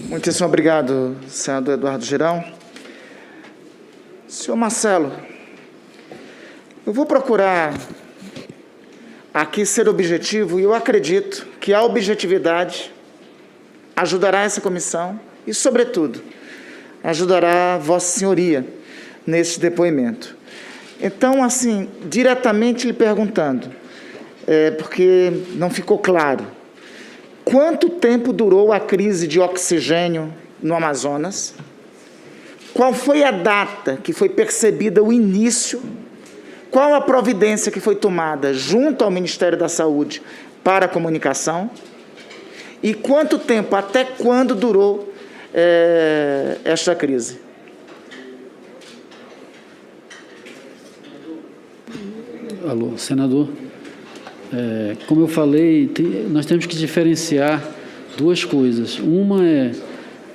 Muitíssimo obrigado, senador Eduardo Girão. Senhor Marcelo, eu vou procurar aqui ser objetivo e eu acredito que a objetividade ajudará essa comissão e, sobretudo, ajudará Vossa Senhoria nesse depoimento. Então, assim, diretamente lhe perguntando, porque não ficou claro, quanto tempo durou a crise de oxigênio no Amazonas? Qual foi a data que foi percebida o início? Qual a providência que foi tomada junto ao Ministério da Saúde para a comunicação? E quanto tempo, até quando durou esta crise? Alô, senador. Como eu falei, nós temos que diferenciar duas coisas. Uma é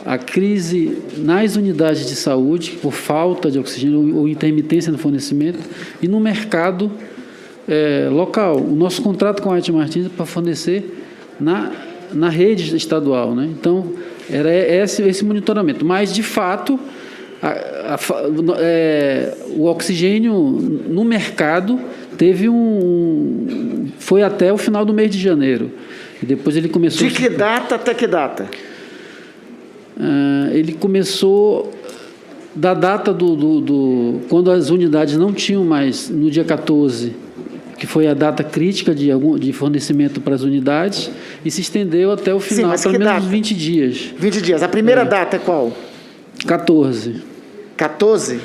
a crise nas unidades de saúde, por falta de oxigênio ou intermitência no fornecimento, e no mercado local. O nosso contrato com a White Martins é para fornecer na rede estadual, né? Então, era esse monitoramento. Mas, de fato, o oxigênio no mercado teve foi até o final do mês de janeiro. E depois ele começou... De que data até que data? Ele começou da data quando as unidades não tinham mais, no dia 14, que foi a data crítica de fornecimento para as unidades, e se estendeu até o final, pelo menos 20 dias. 20 dias. A primeira data é qual? 14. 14?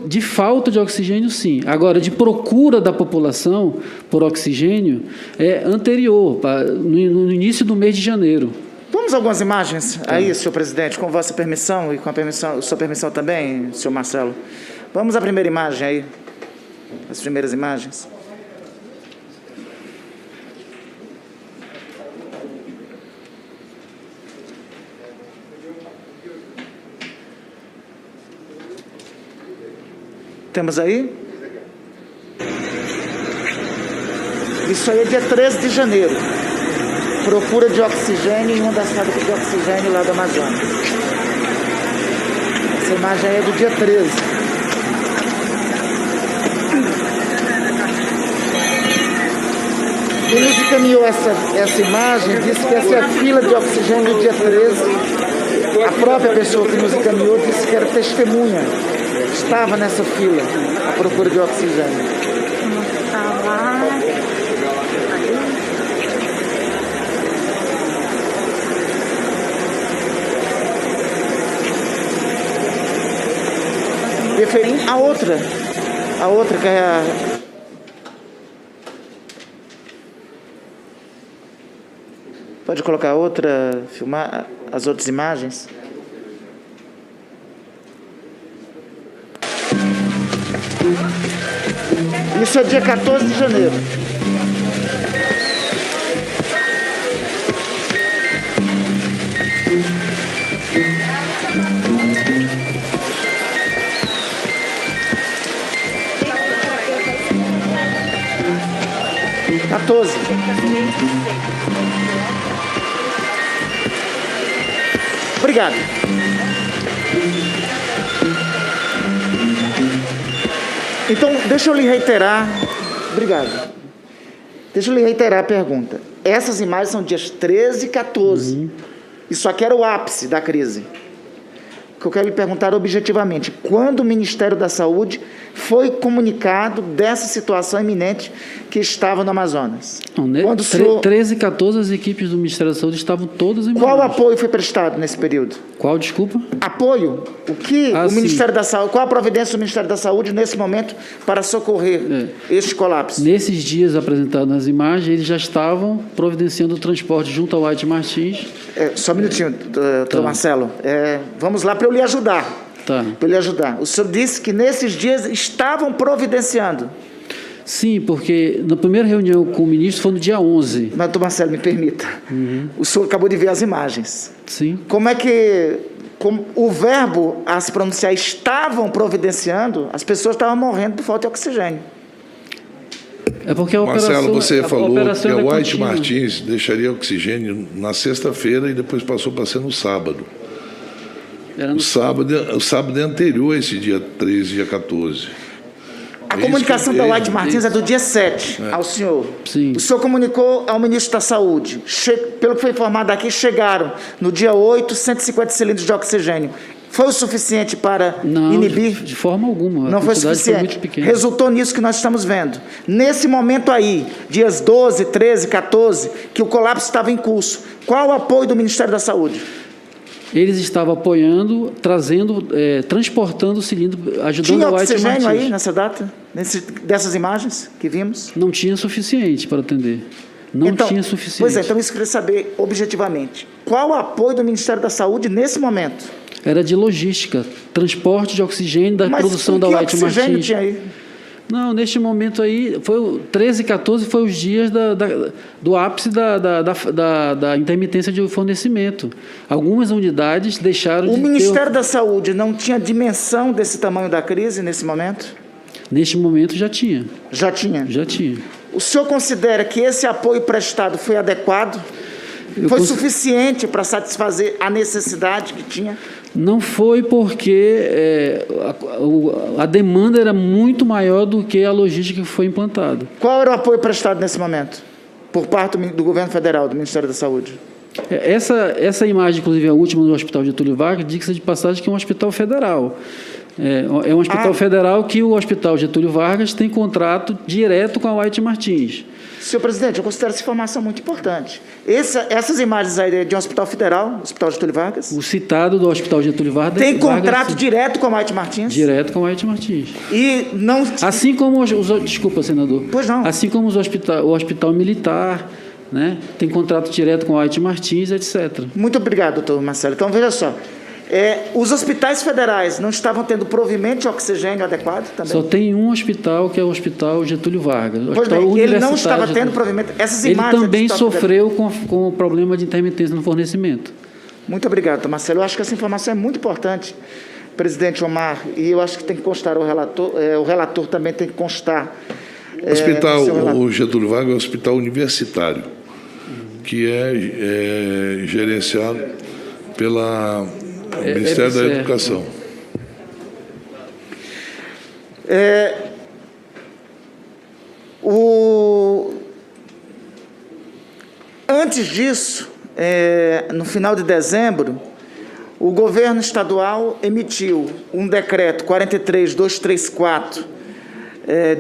De falta de oxigênio, sim. Agora, de procura da população por oxigênio, é anterior, no início do mês de janeiro. Vamos a algumas imagens aí, senhor presidente, com vossa permissão e com a sua permissão também, senhor Marcelo. Vamos à primeira imagem aí, as primeiras imagens. Temos aí? Isso aí é dia 13 de janeiro. Procura de oxigênio em uma das fábricas de oxigênio lá do Amazonas. Essa imagem aí é do dia 13. Quem nos encaminhou essa imagem disse que essa é a fila de oxigênio do dia 13. A própria pessoa que nos encaminhou disse que era testemunha. Estava nessa fila à procura de oxigênio. Referindo a outra que é a... Pode colocar a outra, filmar as outras imagens? Isso é dia 14 de janeiro. Obrigado. Então, deixa eu lhe reiterar. Obrigado. Deixa eu lhe reiterar a pergunta. Essas imagens são dias 13 e 14. Isso aqui era o ápice da crise. O que eu quero lhe perguntar objetivamente, quando o Ministério da Saúde foi comunicado dessa situação iminente que estava no Amazonas? Quando 13 e 14, as equipes do Ministério da Saúde estavam todas em Qual apoio foi prestado nesse período? Qual, desculpa? Apoio. O que o Ministério da Saúde, qual a providência do Ministério da Saúde nesse momento para socorrer este colapso? Nesses dias apresentados nas imagens, eles já estavam providenciando o transporte junto ao White Martins. Só um minutinho, doutor Marcelo. Vamos lá para eu lhe ajudar. Tá. Para lhe ajudar. O senhor disse que nesses dias estavam providenciando. Sim, porque na primeira reunião com o ministro foi no dia 11. Mas, doutor Marcelo, me permita. O senhor acabou de ver as imagens. Sim. Como é que o verbo a se pronunciar estavam providenciando, as pessoas estavam morrendo por falta de oxigênio. É porque a operação... Marcelo, você falou que a era White contínua. Martins deixaria oxigênio na sexta-feira e depois passou para ser no sábado. Era no O sábado é anterior a esse dia 13, dia 14. A comunicação da White Martins é do dia 7 ao senhor. Sim. O senhor comunicou ao ministro da Saúde. Pelo que foi informado aqui, chegaram no dia 8 150 cilindros de oxigênio. Foi o suficiente para Não, inibir? de forma alguma. Não A foi quantidade suficiente. muito pequena. Resultou nisso que nós estamos vendo. Nesse momento aí, dias 12, 13, 14, que o colapso estava em curso. Qual o apoio do Ministério da Saúde? Eles estavam apoiando, trazendo, transportando o cilindro, ajudando Tinha a White oxigênio Martins. aí nessa data? Dessas imagens que vimos? Não tinha suficiente para atender. Não tinha suficiente. Pois é, então isso eu queria saber objetivamente. Qual o apoio do Ministério da Saúde nesse momento? Era de logística, transporte de oxigênio da Mas produção da que White oxigênio Martins. tinha aí? Não, neste momento aí, foi o 13 e 14 foi os dias do ápice da intermitência de fornecimento. Algumas unidades deixaram O de Ministério da Saúde não tinha dimensão desse tamanho da crise nesse momento? Neste momento já tinha. Já tinha. Já tinha. O senhor considera que esse apoio prestado foi adequado? Foi suficiente para satisfazer a necessidade que tinha? Não foi porque a demanda era muito maior do que a logística que foi implantada. Qual era o apoio prestado nesse momento? Por parte do Governo Federal, do Ministério da Saúde? Essa imagem, inclusive, a última do Hospital Getúlio Vargas, diz-se de passagem que é um hospital federal. É um hospital federal que o Hospital Getúlio Vargas tem contrato direto com a White Martins. Senhor presidente, eu considero essa informação muito importante. Essas imagens aí de um hospital federal, Hospital Getúlio Vargas, O citado do Hospital Getúlio Vargas... tem contrato direto com a White Martins? Direto com a White Martins. E não... Assim como desculpa, senador. Pois não. Assim como o hospital militar, né, tem contrato direto com a White Martins, etc. Muito obrigado, doutor Marcelo. Então, veja só. Os hospitais federais não estavam tendo provimento de oxigênio adequado também? Só tem um hospital, que é o Hospital Getúlio Vargas. Pois bem, ele não estava tendo provimento. Essas Ele imagens também do hospital sofreu com o problema de intermitência no fornecimento. Muito obrigado, doutor Marcelo. Eu acho que essa informação é muito importante, presidente Omar, e eu acho que tem que constar o relator também tem que constar. O Getúlio Vargas é um hospital universitário, que é gerenciado pela Ministério da Educação. Antes disso, no final de dezembro, o governo estadual emitiu um decreto 43.234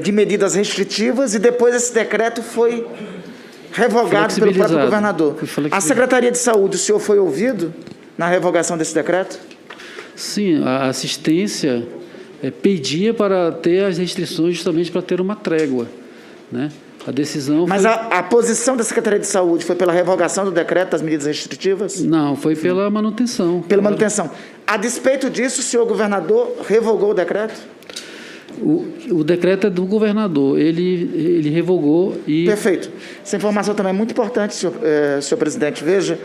de medidas restritivas e depois esse decreto foi revogado pelo próprio governador. A Secretaria de Saúde, o senhor foi ouvido na revogação desse decreto? Sim, a assistência pedia para ter as restrições justamente para ter uma trégua, né? A decisão Mas a posição da Secretaria de Saúde foi pela revogação do decreto das medidas restritivas? Não, foi pela manutenção. Pela manutenção. A despeito disso, o senhor governador revogou o decreto? O decreto é do governador, ele revogou e... Perfeito. Essa informação também é muito importante, senhor presidente. Veja,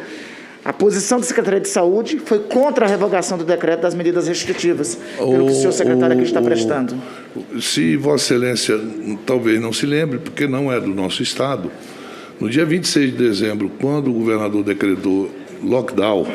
a posição da Secretaria de Saúde foi contra a revogação do decreto das medidas restritivas, pelo que o senhor secretário aqui está prestando. Se Vossa Excelência talvez não se lembre, porque não é do nosso Estado, no dia 26 de dezembro, quando o governador decretou lockdown,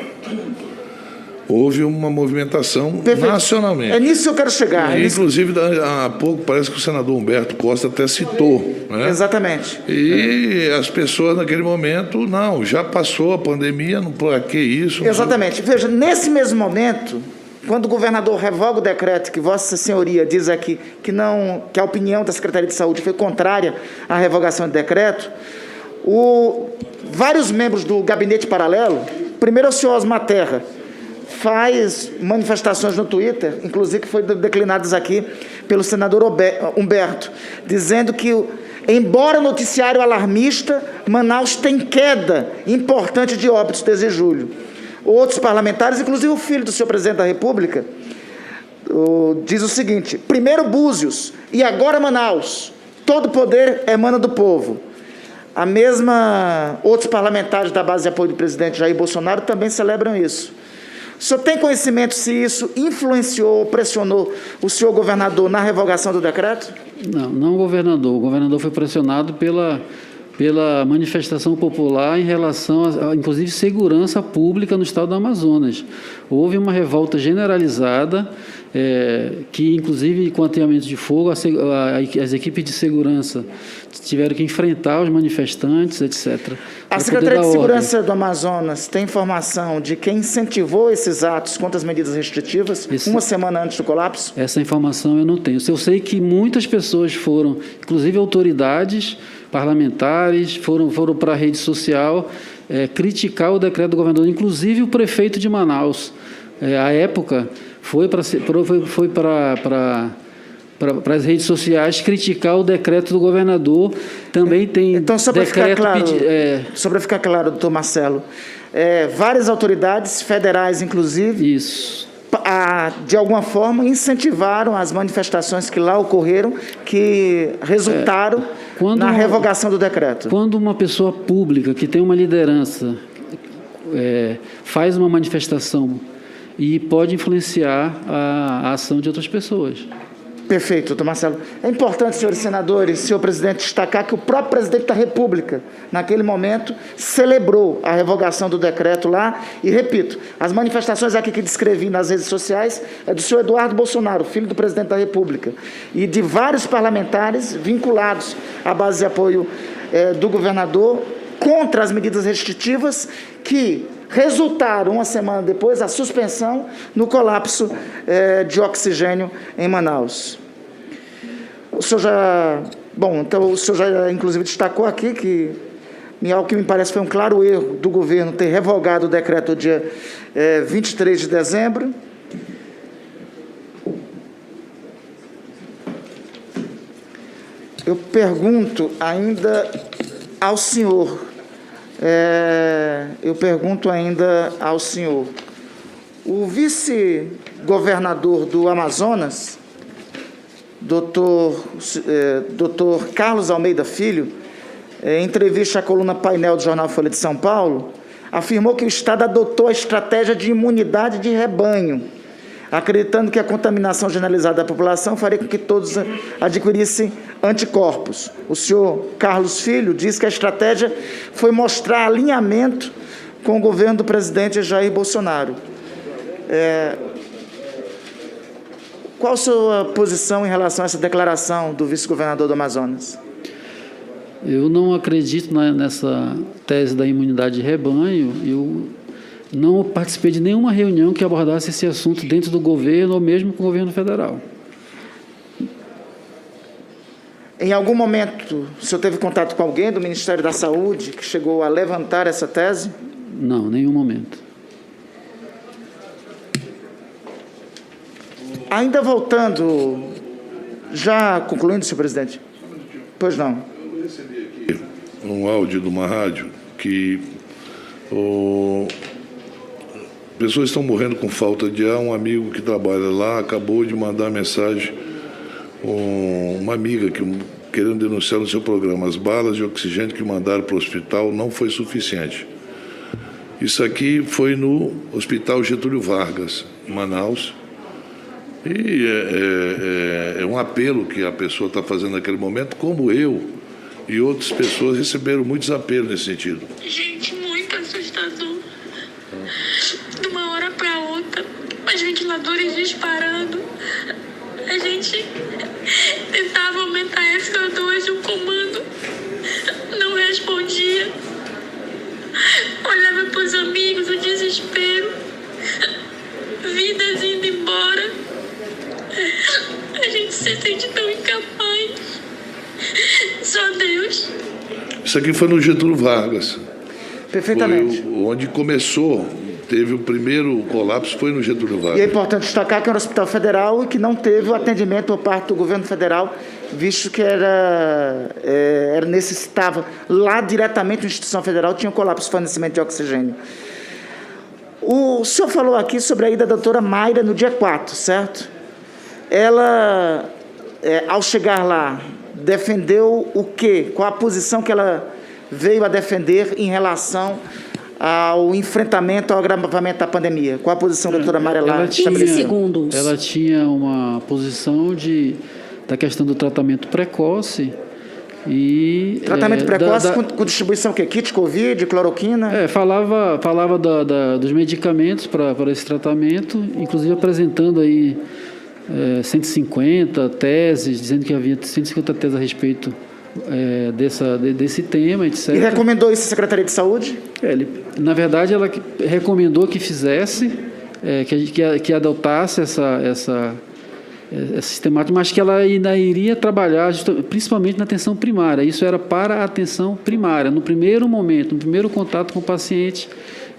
houve uma movimentação nacionalmente. É nisso que eu quero chegar. Inclusive, há pouco, parece que o senador Humberto Costa até citou. Né? Exatamente. E as pessoas, naquele momento, não, já passou a pandemia, não por que isso? Exatamente. Veja, nesse mesmo momento, quando o governador revoga o decreto, que Vossa Senhoria diz aqui que a opinião da Secretaria de Saúde foi contrária à revogação do decreto, vários membros do gabinete paralelo, primeiro o senhor Osmar Terra, faz manifestações no Twitter, inclusive que foi declinadas aqui pelo senador Humberto, dizendo que, embora noticiário alarmista, Manaus tem queda importante de óbitos desde julho. Outros parlamentares, inclusive o filho do senhor presidente da República, diz o seguinte: primeiro Búzios e agora Manaus, todo poder emana do povo. Outros parlamentares da base de apoio do presidente Jair Bolsonaro também celebram isso. O senhor tem conhecimento se isso influenciou ou pressionou o senhor governador na revogação do decreto? Não o governador. O governador foi pressionado pela manifestação popular em relação a, inclusive, segurança pública no estado do Amazonas. Houve uma revolta generalizada, que, inclusive, com ateamento de fogo, as equipes de segurança tiveram que enfrentar os manifestantes, etc. A Secretaria de Segurança do Amazonas tem informação de quem incentivou esses atos contra as medidas restritivas uma semana antes do colapso? Essa informação eu não tenho. Eu sei que muitas pessoas foram, inclusive autoridades parlamentares, foram para a rede social criticar o decreto do governador, inclusive o prefeito de Manaus. À época, foi para as redes sociais criticar o decreto do governador. Também tem então, só para ficar claro, doutor Marcelo, várias autoridades federais, inclusive, isso, de alguma forma, incentivaram as manifestações que lá ocorreram, que resultaram na revogação do decreto. Quando uma pessoa pública que tem uma liderança faz uma manifestação e pode influenciar a ação de outras pessoas. Perfeito, doutor Marcelo. É importante, senhores senadores, senhor presidente, destacar que o próprio presidente da República, naquele momento, celebrou a revogação do decreto lá. E, repito, as manifestações aqui que descrevi nas redes sociais é do senhor Eduardo Bolsonaro, filho do presidente da República, e de vários parlamentares vinculados à base de apoio do governador contra as medidas restritivas que resultaram, uma semana depois, a suspensão no colapso de oxigênio em Manaus. O senhor já... Bom, então o senhor já, inclusive, destacou aqui que, em algo que me parece foi um claro erro do governo ter revogado o decreto dia 23 de dezembro. Eu pergunto ainda ao senhor... o vice-governador do Amazonas, doutor Carlos Almeida Filho, em entrevista à coluna Painel do jornal Folha de São Paulo, afirmou que o Estado adotou a estratégia de imunidade de rebanho, acreditando que a contaminação generalizada da população faria com que todos adquirissem anticorpos. O senhor Carlos Filho diz que a estratégia foi mostrar alinhamento com o governo do presidente Jair Bolsonaro. Qual a sua posição em relação a essa declaração do vice-governador do Amazonas? Eu não acredito nessa tese da imunidade de rebanho. Eu não participei de nenhuma reunião que abordasse esse assunto dentro do governo ou mesmo com o governo federal. Em algum momento, o senhor teve contato com alguém do Ministério da Saúde que chegou a levantar essa tese? Não, nenhum momento. Ainda voltando, já concluindo, senhor presidente? Pois não. Eu recebi aqui um áudio de uma rádio que pessoas estão morrendo com falta de ar. Um amigo que trabalha lá acabou de mandar mensagem, uma amiga querendo denunciar no seu programa, as balas de oxigênio que mandaram para o hospital não foi suficiente. Isso aqui foi no Hospital Getúlio Vargas, em Manaus, e é um apelo que a pessoa está fazendo naquele momento, como eu e outras pessoas receberam muitos apelos nesse sentido. Gente, muito assustador. De uma hora para outra, os ventiladores disparando. A gente tentava aumentar a SO2 do comando, não respondia. Olhava para os amigos, o desespero, vidas indo embora. A gente se sente tão incapaz. Só Deus. Isso aqui foi no Getúlio Vargas. Perfeitamente. Foi onde começou, teve o primeiro colapso, foi no Getúlio Vargas. E é importante destacar que era um hospital federal e que não teve o atendimento por parte do governo federal, visto que necessitava lá diretamente, a instituição federal tinha um colapso de fornecimento de oxigênio. O senhor falou aqui sobre a ida da doutora Mayra no dia 4, certo? Ela, ao chegar lá, defendeu o quê? Qual a posição que ela veio a defender em relação ao enfrentamento, ao agravamento da pandemia? Qual a posição da doutora Mayra lá estabelecida? Ela tinha uma posição de da questão do tratamento precoce. E, Tratamento precoce com distribuição o quê? Kit Covid, cloroquina? Falava dos medicamentos para esse tratamento, inclusive apresentando aí 150 teses, dizendo que havia 150 teses a respeito desse tema, etc. E recomendou isso à Secretaria de Saúde? Na verdade, ela recomendou que fizesse, que adotasse essa sistemática, mas que ela ainda iria trabalhar principalmente na atenção primária. Isso era para a atenção primária, no primeiro momento, no primeiro contato com o paciente,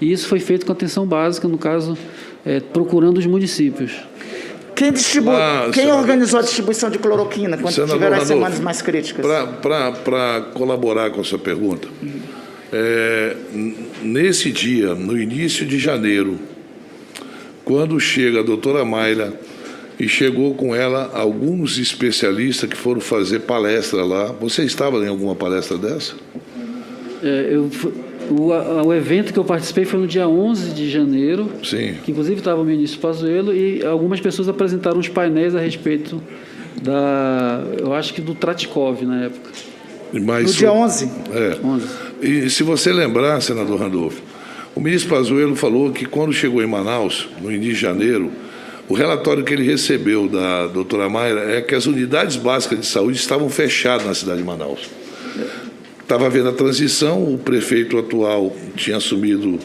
e isso foi feito com atenção básica, no caso, procurando os municípios. Quem organizou a distribuição de cloroquina quando tiveram as semanas mais críticas? Para colaborar com a sua pergunta, nesse dia, no início de janeiro, quando chega a doutora Mayra, e chegou com ela alguns especialistas que foram fazer palestra lá. Você estava em alguma palestra dessa? O evento que eu participei foi no dia 11 de janeiro, Sim. Que inclusive estava o ministro Pazuello, e algumas pessoas apresentaram uns painéis a respeito eu acho que do Tratikov na época. No dia 11? 11. E se você lembrar, senador Randolph, o ministro Pazuello falou que quando chegou em Manaus, no início de janeiro, o relatório que ele recebeu da doutora Mayra é que as unidades básicas de saúde estavam fechadas na cidade de Manaus. Estava havendo a transição, o prefeito atual tinha assumido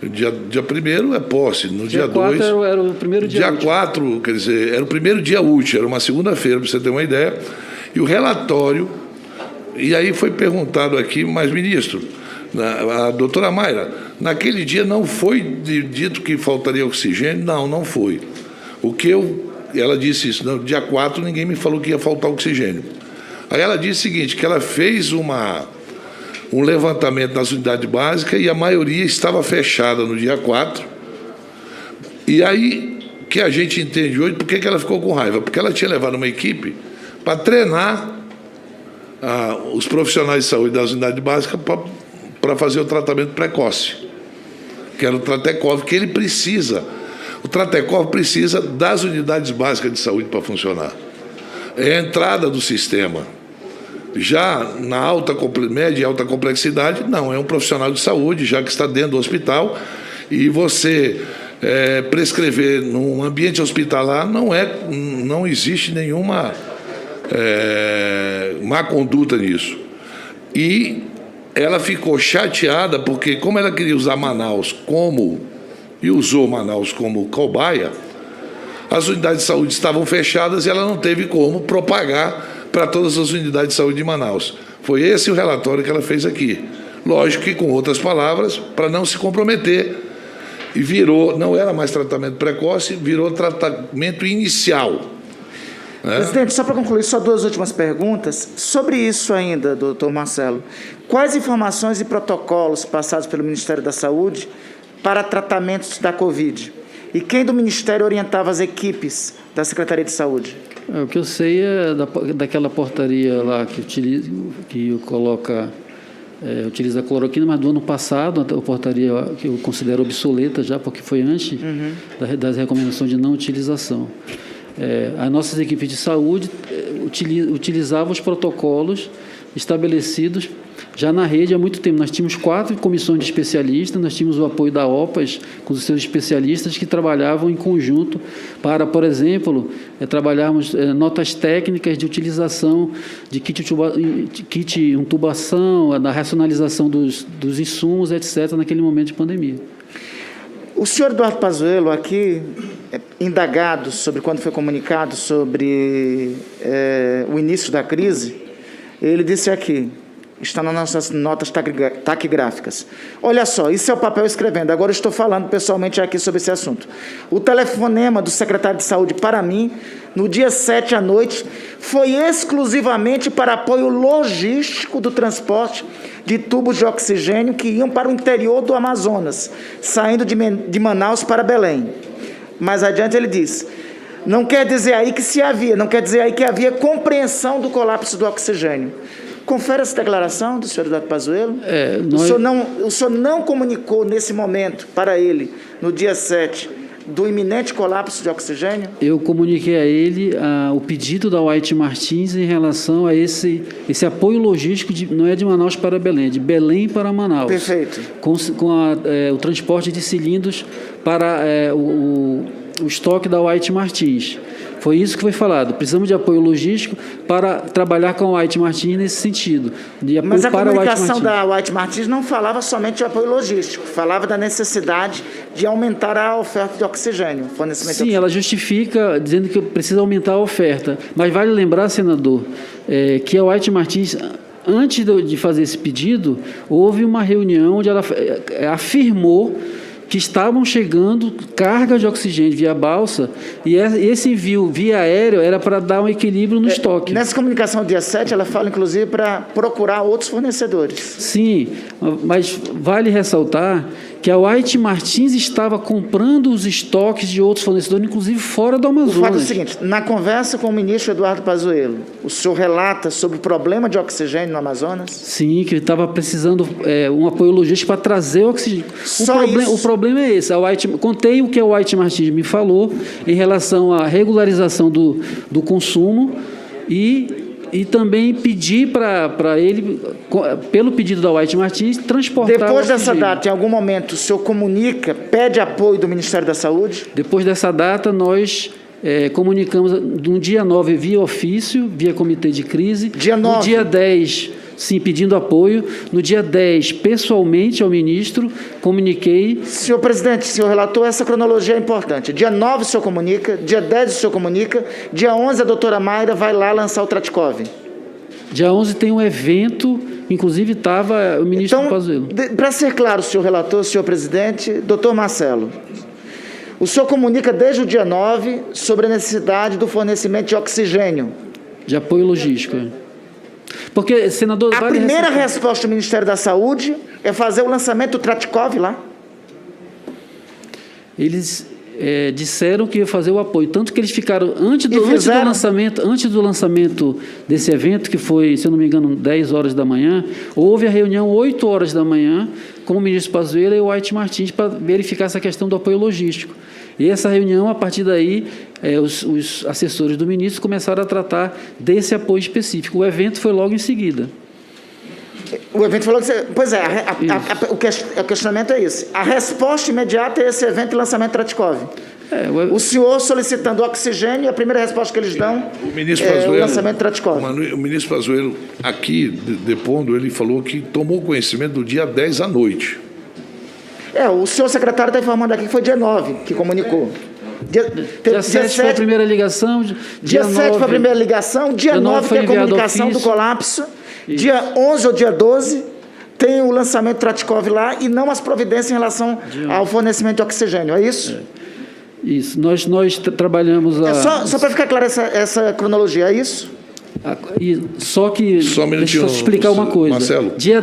dia 1º, posse, no dia 2... Dia 4 era o primeiro dia útil. Dia 4, quer dizer, era o primeiro dia útil, era uma segunda-feira, para você ter uma ideia, e o relatório... E aí foi perguntado aqui, mas, ministro, a doutora Mayra, naquele dia não foi dito que faltaria oxigênio? Não foi. Ela disse isso, no dia 4 ninguém me falou que ia faltar oxigênio. Aí ela disse o seguinte, que ela fez um levantamento nas unidades básicas e a maioria estava fechada no dia 4. E aí que a gente entende hoje por que ela ficou com raiva. Porque ela tinha levado uma equipe para treinar os profissionais de saúde das unidades básicas para fazer o tratamento precoce, que era o Tratekov, que ele precisa. O Tratekov precisa das unidades básicas de saúde para funcionar. É a entrada do sistema. Já na média e alta complexidade, não, é um profissional de saúde, já que está dentro do hospital, e você prescrever num ambiente hospitalar não existe nenhuma má conduta nisso. E ela ficou chateada porque, como ela queria usar Manaus e usou Manaus como cobaia, as unidades de saúde estavam fechadas e ela não teve como propagar para todas as unidades de saúde de Manaus. Foi esse o relatório que ela fez aqui. Lógico que com outras palavras, para não se comprometer, e não era mais tratamento precoce, virou tratamento inicial. Presidente, só para concluir, só 2 últimas perguntas. Sobre isso ainda, doutor Marcelo, quais informações e protocolos passados pelo Ministério da Saúde para tratamentos da Covid? E quem do Ministério orientava as equipes da Secretaria de Saúde? O que eu sei é daquela portaria lá que utiliza a cloroquina, mas do ano passado, a portaria que eu considero obsoleta já, porque foi antes das recomendações de não utilização. As nossas equipes de saúde utilizavam os protocolos estabelecidos já na rede há muito tempo. Nós tínhamos 4 comissões de especialistas, nós tínhamos o apoio da OPAS com os seus especialistas que trabalhavam em conjunto para, por exemplo, trabalharmos notas técnicas de utilização de kit intubação, da racionalização dos insumos, etc., naquele momento de pandemia. O senhor Eduardo Pazuello, aqui, indagado sobre quando foi comunicado sobre o início da crise, ele disse aqui, está nas nossas notas taquigráficas. Olha só, isso é o papel escrevendo. Agora eu estou falando pessoalmente aqui sobre esse assunto. O telefonema do secretário de Saúde para mim, no dia 7 à noite, foi exclusivamente para apoio logístico do transporte de tubos de oxigênio que iam para o interior do Amazonas, saindo de Manaus para Belém. Mais adiante ele diz, não quer dizer aí não quer dizer aí que havia compreensão do colapso do oxigênio. Confere essa declaração do senhor Eduardo Pazuello. O senhor não comunicou nesse momento para ele, no dia 7, do iminente colapso de oxigênio? Eu comuniquei a ele o pedido da White Martins em relação a esse apoio logístico, não é de Manaus para Belém, é de Belém para Manaus. Perfeito. Com o transporte de cilindros para o estoque da White Martins. Foi isso que foi falado. Precisamos de apoio logístico para trabalhar com a White Martins nesse sentido. Mas a comunicação da White Martins não falava somente de apoio logístico, falava da necessidade de aumentar a oferta de oxigênio. Sim, ela justifica dizendo que precisa aumentar a oferta. Mas vale lembrar, senador, que a White Martins, antes de fazer esse pedido, houve uma reunião onde ela afirmou que estavam chegando cargas de oxigênio via balsa e esse envio via aéreo era para dar um equilíbrio no estoque. Nessa comunicação dia 7, ela fala, inclusive, para procurar outros fornecedores. Sim, mas vale ressaltar que a White Martins estava comprando os estoques de outros fornecedores, inclusive fora do Amazonas. O fato é o seguinte, na conversa com o ministro Eduardo Pazuello, o senhor relata sobre o problema de oxigênio no Amazonas? Sim, que ele estava precisando um apoio logístico para trazer o oxigênio. O problema é esse. Contei o que a White Martins me falou em relação à regularização do consumo e também pedir para ele, pelo pedido da White Martins, transportar Depois dessa data, em algum momento, o senhor comunica, pede apoio do Ministério da Saúde? Depois dessa data, nós comunicamos no dia 9 via ofício, via comitê de crise. Dia 9. No dia 10, sim, pedindo apoio. No dia 10, pessoalmente ao ministro, comuniquei. Senhor presidente, senhor relator, essa cronologia é importante. Dia 9 o senhor comunica, dia 10 o senhor comunica, dia 11 a doutora Mayra vai lá lançar o Tratkov. Dia 11 tem um evento, inclusive estava o ministro Pazuello. Para ser claro, senhor relator, senhor presidente, doutor Marcelo, o senhor comunica desde o dia 9 sobre a necessidade do fornecimento de oxigênio. De apoio logístico. Porque, senador... A primeira resposta do Ministério da Saúde é fazer o lançamento do Tratkov lá. Eles disseram que ia fazer o apoio, tanto que eles ficaram antes do lançamento desse evento, que foi, se eu não me engano, 10 horas da manhã, houve a reunião 8 horas da manhã com o ministro Pazuello e o White Martins para verificar essa questão do apoio logístico. E essa reunião, a partir daí, os assessores do ministro começaram a tratar desse apoio específico. O evento foi logo em seguida. O evento falou que... Pois é, o questionamento é esse. A resposta imediata é esse evento de lançamento Tratkov. O senhor solicitando oxigênio, e a primeira resposta que eles dão é o lançamento Tratkov. O ministro Pazuello, aqui, depondo, ele falou que tomou conhecimento do dia 10 à noite. O senhor secretário está informando aqui que foi dia 9 que comunicou. Dia 7 foi a primeira ligação. Dia 7 foi a primeira ligação, dia 9 foi a comunicação do colapso. Isso. Dia 11 ou dia 12 tem o lançamento Tratkov lá e não as providências em relação ao fornecimento de oxigênio, é isso? Isso. Nós trabalhamos Só para ficar clara essa cronologia, é isso? Só que, deixa eu explicar uma coisa. Marcelo. Dia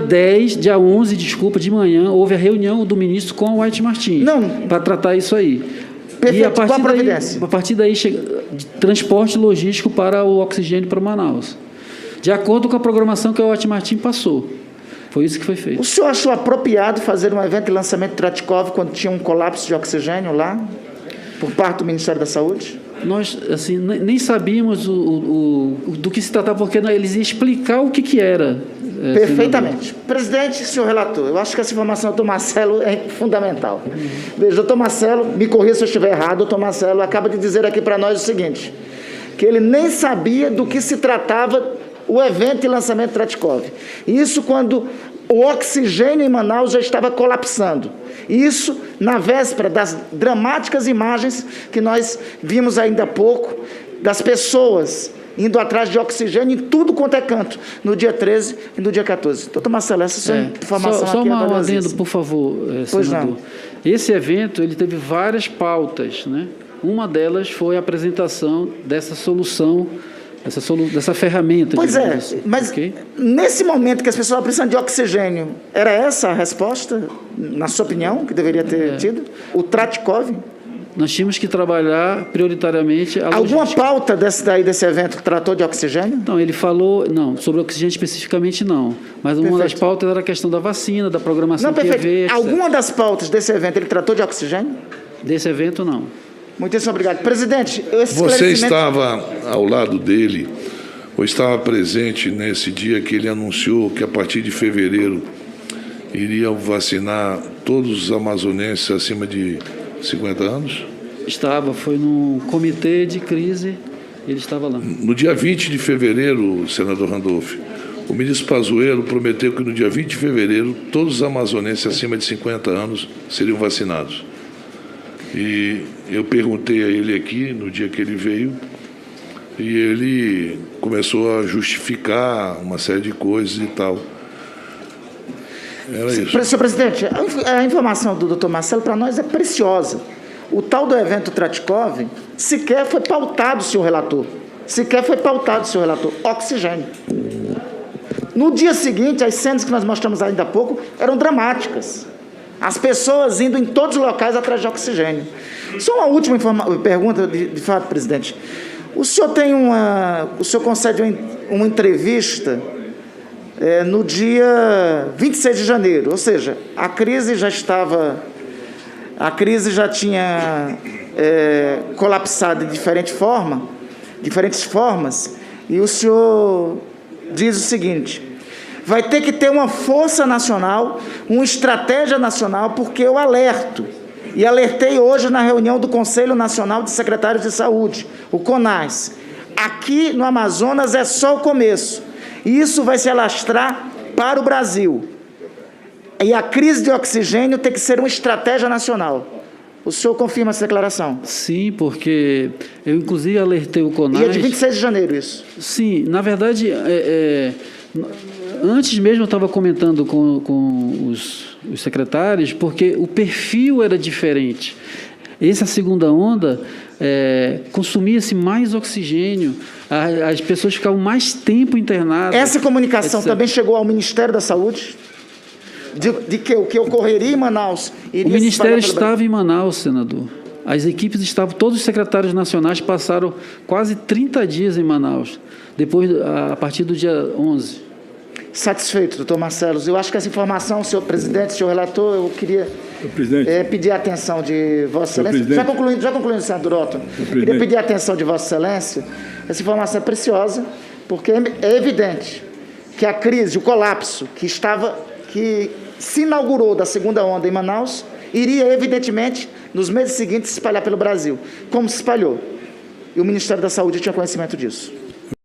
11, de manhã, houve a reunião do ministro com o White Martins. Para tratar isso aí. Perfeito. E a partir daí chega transporte logístico para o oxigênio para Manaus. De acordo com a programação que o White Martins passou. Foi isso que foi feito. O senhor achou apropriado fazer um evento de lançamento de Tratkov quando tinha um colapso de oxigênio lá, por parte do Ministério da Saúde? Nós, assim, nem sabíamos do que se tratava, porque eles iam explicar o que era. Perfeitamente. Senador. Presidente, senhor relator, eu acho que essa informação do doutor Marcelo é fundamental. Veja, doutor Marcelo, me corrija se eu estiver errado, doutor Marcelo acaba de dizer aqui para nós o seguinte, que ele nem sabia do que se tratava o evento de lançamento Tratkov. Isso quando o oxigênio em Manaus já estava colapsando. Isso na véspera das dramáticas imagens que nós vimos ainda há pouco, das pessoas indo atrás de oxigênio em tudo quanto é canto, no dia 13 e no dia 14. Doutor Marcelo, essa é informação só aqui é um adendo, por favor, pois senador. Não. Esse evento ele teve várias pautas, né? Uma delas foi a apresentação dessa solução, dessa ferramenta. Pois é, mas nesse momento que as pessoas precisam de oxigênio, era essa a resposta, na sua opinião, que deveria ter tido? O Tratkov? Nós tínhamos que trabalhar prioritariamente... Alguma pauta desse evento que tratou de oxigênio? Não, ele falou... Não, sobre oxigênio especificamente não. Mas uma das pautas era a questão da vacina, da programação que ia ver, etc. Alguma das pautas desse evento ele tratou de oxigênio? Desse evento, não. Muitíssimo obrigado. Presidente, esse Você esclarecimento... estava ao lado dele, ou estava presente nesse dia que ele anunciou que a partir de fevereiro iria vacinar todos os amazonenses acima de 50 anos? Estava, foi no comitê de crise, ele estava lá. No dia 20 de fevereiro, senador Randolph, o ministro Pazuello prometeu que no dia 20 de fevereiro todos os amazonenses acima de 50 anos seriam vacinados. E eu perguntei a ele aqui, no dia que ele veio, e ele começou a justificar uma série de coisas e tal. Era isso. Senhor presidente, a informação do doutor Marcelo para nós é preciosa. O tal do evento Tratikov sequer foi pautado, senhor relator. Sequer foi pautado, senhor relator. Oxigênio. No dia seguinte, as cenas que nós mostramos ainda há pouco eram dramáticas. As pessoas indo em todos os locais atrás de oxigênio. Só uma última pergunta, de fato, presidente. O senhor concede uma entrevista no dia 26 de janeiro, ou seja, a crise já tinha colapsado de diferentes formas, e o senhor diz o seguinte: vai ter que ter uma força nacional, uma estratégia nacional, porque eu alerto, e alertei hoje na reunião do Conselho Nacional de Secretários de Saúde, o CONAS, aqui no Amazonas é só o começo, e isso vai se alastrar para o Brasil. E a crise de oxigênio tem que ser uma estratégia nacional. O senhor confirma essa declaração? Sim, porque eu, inclusive, alertei o CONAS... E é de 26 de janeiro isso? Sim, na verdade, antes mesmo eu estava comentando com os secretários, porque o perfil era diferente. Essa segunda onda, consumia-se mais oxigênio, as pessoas ficavam mais tempo internadas. Essa comunicação também chegou ao Ministério da Saúde? De que o que ocorreria em Manaus iria... O Ministério estava em Manaus, senador. As equipes estavam, todos os secretários nacionais passaram quase 30 dias em Manaus, a partir do dia 11. Satisfeito, doutor Marcelo. Eu acho que essa informação, senhor presidente, senhor relator, eu queria pedir a atenção de Vossa Excelência. Já concluindo, senador Otto. Queria pedir a atenção de Vossa Excelência. Essa informação é preciosa, porque é evidente que a crise, o colapso que se inaugurou da segunda onda em Manaus, iria, evidentemente, nos meses seguintes, se espalhar pelo Brasil, como se espalhou. E o Ministério da Saúde tinha conhecimento disso.